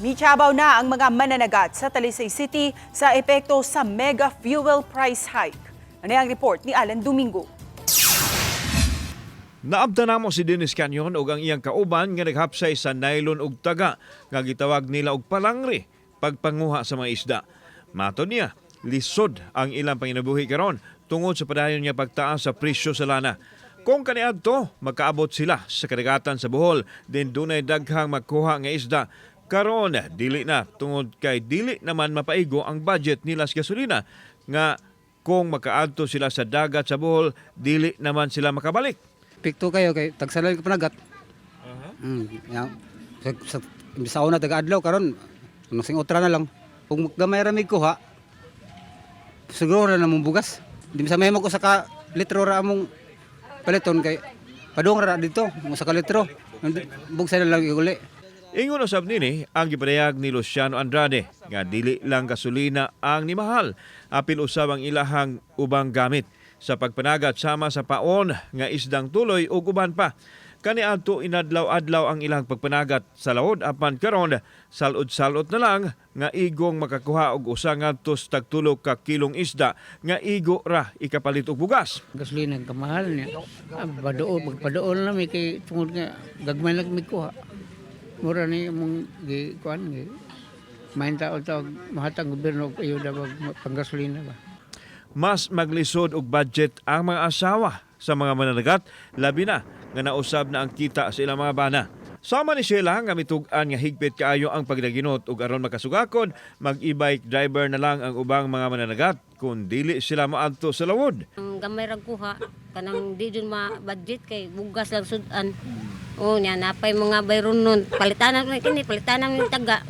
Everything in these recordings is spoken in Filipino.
Michabaw na ang mga mananagat sa Talisay City sa epekto sa mega fuel price hike. Ano ang report ni Alan Domingo? Naabda namo si Dennis Canyon ug ang iyang kauban nga naghapsay sa nylon ug taga nga gitawag nila og palangre pagpanguha sa mga isda. Maton niya, lisod ang ilang panginabuhi karon tungod sa padayon niya pagtaas sa presyo sa lana. Kung kaniadto, makaabot sila sa kadagatan sa Bohol, din dunay daghang magkuha nga isda. Karon dili na tungod kay dili naman mapaigo ang budget nila sa gasolina nga kung makaadto sila sa dagat sa Bohol, dili naman sila makabalik. Pikto kayo kay tagsalay ka panagat. Sa una taga-adlaw karon nung sing otra na lang. Kung gamay ra mig kuha, siguro na mong bugas. Di sa mahimo ko sa ka litro ra among paliton kay padung ra dito mo sa ka litro. Bugsa na lang iguli. Ingon usab nini ang gipadayag ni Luciano Andrade nga dili lang gasolina ang nimahal, apil usab ang ilahang ubang gamit sa pagpanagat sama sa paon nga isdang tuloy ug uban pa. Kaniadto inadlaw-adlaw ang ilang pagpanagat sa laod apan karon salud-salot na lang nga igong makakuha og usa ngadto sa tagtulo ka kilong isda nga igo ra ikapalit og bugas. Gasolina kamahal niya. Magpadool na may kay tungod nga gagmay lang may kuha. Mura ni mong kuan gi. Main tao mahatag gobyerno og ayuda panggasolina ba. Mas maglisod og budget ang mga asawa sa mga mananagat, labi na nga nausab na ang kita sa ilang mga bana. Sama ni Sheila nga mitug-an nga higpit kaayo ang pagdaginot ug aron makasugakod, mag-e-bike driver na lang ang ubang mga mananagat kung dili sila maadto sa lawod. Ang gamay rag kuha kanang di jud ma-budget kay bugas lang sudan. O nya napay mga bayron nun palitanan ko kini palitanan ng taga.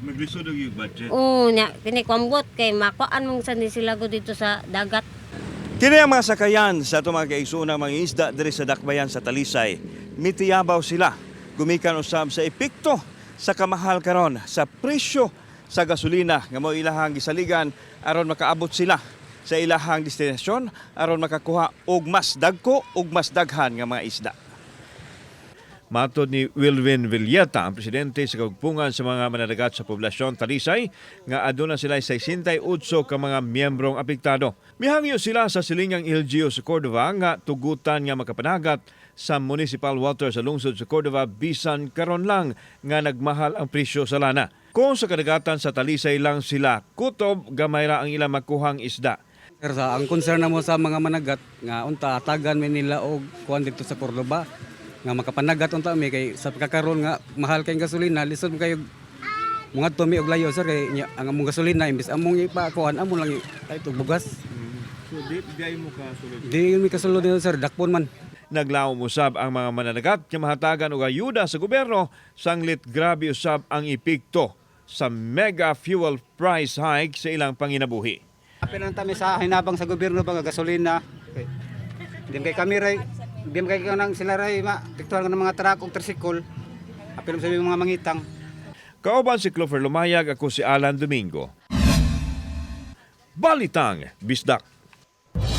Maglisod og yung budget. O nya kini kwambot kay makuan mong sandi sila go dito sa dagat. Kini ang mga sakayan sa itong mga kaigsuunang mga isda diri sa dakbayan sa Talisay. Mitiyabaw sila. Gumikan usab sa epekto sa kamahal karon sa presyo sa gasolina nga mao ilahang gisaligan aron makaabot sila sa ilahang destinasyon aron makakuha og mas dagko ug mas daghan nga mga isda. Matod ni Wilvin Villeta, ang presidente sa kagpungan sa mga mananagat sa poblasyon Talisay, nga aduna sila 68 ka mga miyembrong apektado. Mihangyo sila sa silingang LGU sa Cordova nga tugutan nga makapanagat sa municipal water sa lungsod sa Cordova bisan karon lang nga nagmahal ang presyo sa lana. Kung sa kadagatan sa Talisay lang sila, kutob gamay ra ang ilang makuhang isda. Ang concern na mo sa mga managat nga unta tagan mi nila og kuan dito sa Cordova nga makapanagat unta mi kay sa pagkakaroon nga mahal kay gasolina lisod mo kayo mga tumi og layo sir kay ang among gasolina imbes among ipakuan amo lang ito bugas. So di mo kasulod. Di mi kasulod nila sir dakpon man. Naglaom usab ang mga mananagat nga mahatagan og ayuda sa gobyerno sanglit grabe usab ang epekto sa mega fuel price hike sa ilang panginabuhi. Apil tami sa hinabang sa gobyerno ba gasolina. Di kay kami ray di kay kanang sila ray tiktuan ng mga truck ug tricycle. Apil sa mga mangitang. Kauban si Clover Lumayag, ako si Alan Domingo. Balitang Bisdak.